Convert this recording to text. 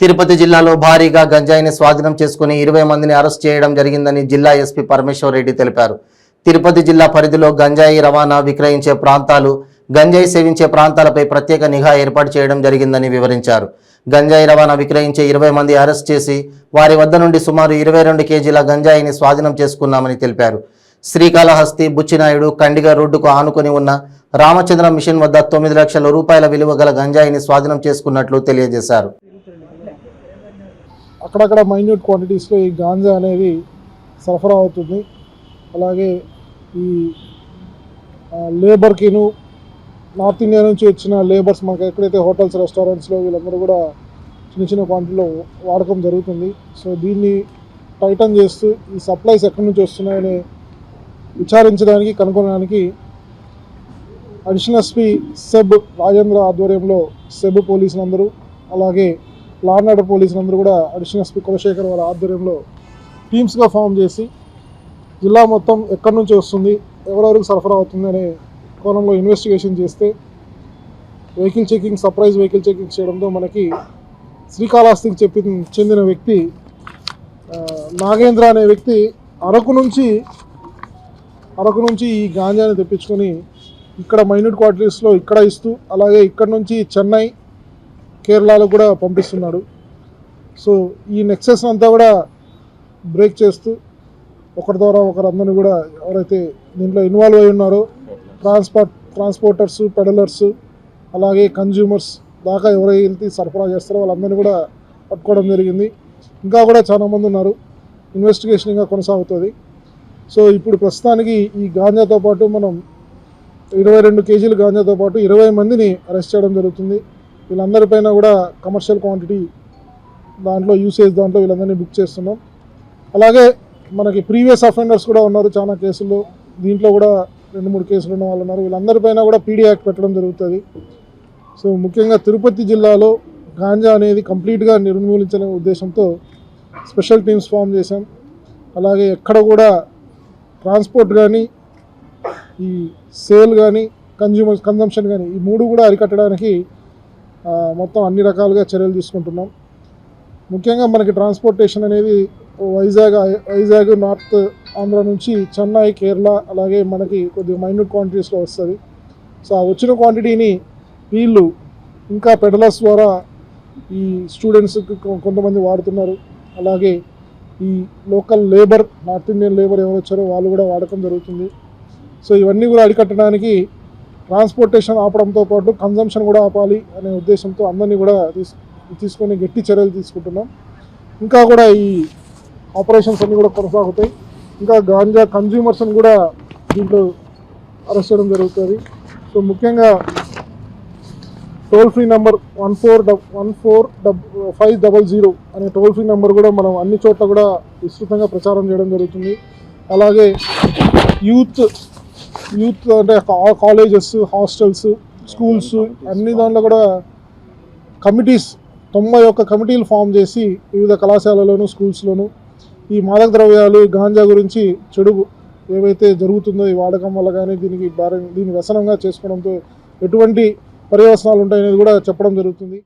తిరుపతి జిల్లాలో భారీగా గంజాయిని స్వాధీనం చేసుకుని 20 మందిని అరెస్ట్ చేయడం జరిగిందని జిల్లా ఎస్పీ పరమేశ్వర్ రెడ్డి తెలిపారు. తిరుపతి జిల్లా పరిధిలో గంజాయి రవాణా విక్రయించే ప్రాంతాలు, గంజాయి సేవించే ప్రాంతాలపై ప్రత్యేక నిఘా ఏర్పాటు చేయడం జరిగిందని వివరించారు. గంజాయి రవాణా విక్రయించే 20 మంది అరెస్ట్ చేసి వారి వద్ద నుండి సుమారు 22 కేజీల గంజాయిని స్వాధీనం చేసుకున్నామని తెలిపారు. శ్రీకాళహస్తి, బుచ్చినాయుడు, కండిగ రోడ్డుకు ఆనుకొని ఉన్న రామచంద్ర మిషన్ వద్ద 9 లక్షల రూపాయల విలువ గల గంజాయిని స్వాధీనం చేసుకున్నట్లు తెలియజేశారు. అక్కడక్కడ మైన్యూట్ క్వాంటిటీస్లో ఈ గాంజా అనేది సరఫరా అవుతుంది. అలాగే ఈ లేబర్కిను నార్త్ ఇండియా నుంచి వచ్చిన లేబర్స్ మనకు ఎక్కడైతే హోటల్స్, రెస్టారెంట్స్లో వీళ్ళందరూ కూడా చిన్న చిన్న క్వాంటిటీలో వాడకం జరుగుతుంది. సో దీన్ని టైటన్ చేస్తూ ఈ సప్లైస్ ఎక్కడి నుంచి వస్తున్నాయని విచారించడానికి, కనుగొనడానికి అడిషనల్ ఎస్పీ సెబ్ రాజేంద్ర ఆధ్వర్యంలో సెబ్ పోలీసులందరూ, అలాగే లా అండ్ ఆర్డర్ పోలీసులందరూ కూడా అడిషనల్ ఎస్పీ కులశేఖర్ వారి ఆధ్వర్యంలో టీమ్స్గా ఫామ్ చేసి జిల్లా మొత్తం ఎక్కడి నుంచి వస్తుంది, ఎవరెవరికి సరఫరా అవుతుంది అనే కోణంలో ఇన్వెస్టిగేషన్ చేస్తే vehicle checking, surprise vehicle checking చేయడంతో మనకి శ్రీకాళహస్తికి చెందిన వ్యక్తి నాగేంద్ర అనే వ్యక్తి అరకు నుంచి ఈ గాంజాని తెప్పించుకొని ఇక్కడ మైన్యూట్ క్వార్టర్స్లో ఇక్కడ ఇస్తూ, అలాగే ఇక్కడ నుంచి చెన్నై, కేరళలో కూడా పంపిస్తున్నాడు. సో ఈ నెక్సెస్ అంతా కూడా బ్రేక్ చేస్తూ ఒకరి ద్వారా ఒకరందరినీ కూడా ఎవరైతే దీంట్లో ఇన్వాల్వ్ అయి ఉన్నారో ట్రాన్స్పోర్టర్స్, పెడలర్స్, అలాగే కన్జ్యూమర్స్ దాకా ఎవరైతే సరఫరా చేస్తారో వాళ్ళందరినీ కూడా పట్టుకోవడం జరిగింది. ఇంకా కూడా చాలామంది ఉన్నారు. ఇన్వెస్టిగేషన్ ఇంకా కొనసాగుతుంది. సో ఇప్పుడు ప్రస్తుతానికి ఈ గాంజాతో పాటు మనం 22 కేజీల గాంజాతో పాటు 20 మందిని అరెస్ట్ చేయడం జరుగుతుంది. వీళ్ళందరిపైన కూడా కమర్షియల్ క్వాంటిటీ దాంట్లో వీళ్ళందరినీ బుక్ చేస్తున్నాం. అలాగే మనకి ప్రీవియస్ అఫెండర్స్ కూడా ఉన్నారు చాలా కేసుల్లో. దీంట్లో కూడా 2-3 కేసులు ఉన్న వాళ్ళు ఉన్నారు. వీళ్ళందరిపైన కూడా పీడీ యాక్ట్ పెట్టడం జరుగుతుంది. సో ముఖ్యంగా తిరుపతి జిల్లాలో గాంజా అనేది కంప్లీట్గా నిర్మూలించే ఉద్దేశంతో స్పెషల్ టీమ్స్ ఫామ్ చేశాం. అలాగే ఎక్కడ కూడా ట్రాన్స్పోర్ట్ కానీ, ఈ సేల్ కానీ, కన్జంప్షన్ కానీ, ఈ 3 కూడా అరికట్టడానికి మొత్తం అన్ని రకాలుగా చర్యలు తీసుకుంటున్నాం. ముఖ్యంగా మనకి ట్రాన్స్పోర్టేషన్ అనేది వైజాగ్ నార్త్ ఆంధ్ర నుంచి చెన్నై, కేరళ, అలాగే మనకి కొద్దిగా మైన్యూట్ క్వాంటిటీస్లో వస్తుంది. సో ఆ వచ్చిన క్వాంటిటీని వీళ్ళు ఇంకా పెడలర్స్ ద్వారా ఈ స్టూడెంట్స్కి కొంతమంది వాడుతున్నారు. అలాగే ఈ local labour, north Indian labour ఎవరు వచ్చారో వాళ్ళు కూడా వాడకం జరుగుతుంది. సో ఇవన్నీ కూడా అరికట్టడానికి ట్రాన్స్పోర్టేషన్ ఆపడంతో పాటు కన్జంప్షన్ కూడా ఆపాలి అనే ఉద్దేశంతో అందరినీ కూడా తీసుకొని గట్టి చర్యలు తీసుకుంటున్నాం. ఇంకా కూడా ఈ ఆపరేషన్స్ అన్నీ కూడా కొనసాగుతాయి. ఇంకా గాంజా కన్జ్యూమర్స్ని కూడా దీంట్లో అరెస్ట్ చేయడం జరుగుతుంది. సో ముఖ్యంగా టోల్ ఫ్రీ నెంబర్ 14500 అనే టోల్ ఫ్రీ నెంబర్ కూడా మనం అన్ని చోట్ల కూడా విస్తృతంగా ప్రచారం చేయడం జరుగుతుంది. అలాగే యూత్ అంటే కాలేజెస్, హాస్టల్స్, స్కూల్స్ అన్ని దాంట్లో కూడా కమిటీస్ 91 కమిటీలు ఫామ్ చేసి వివిధ కళాశాలలోను, స్కూల్స్లోను ఈ మాదక ద్రవ్యాలు, గాంజా గురించి చెడు ఏవైతే జరుగుతుందో ఈ వాడకం వల్ల కానీ దీన్ని వ్యసనంగా చేసుకోవడంతో ఎటువంటి పర్యవసనాలు ఉంటాయనేది కూడా చెప్పడం జరుగుతుంది.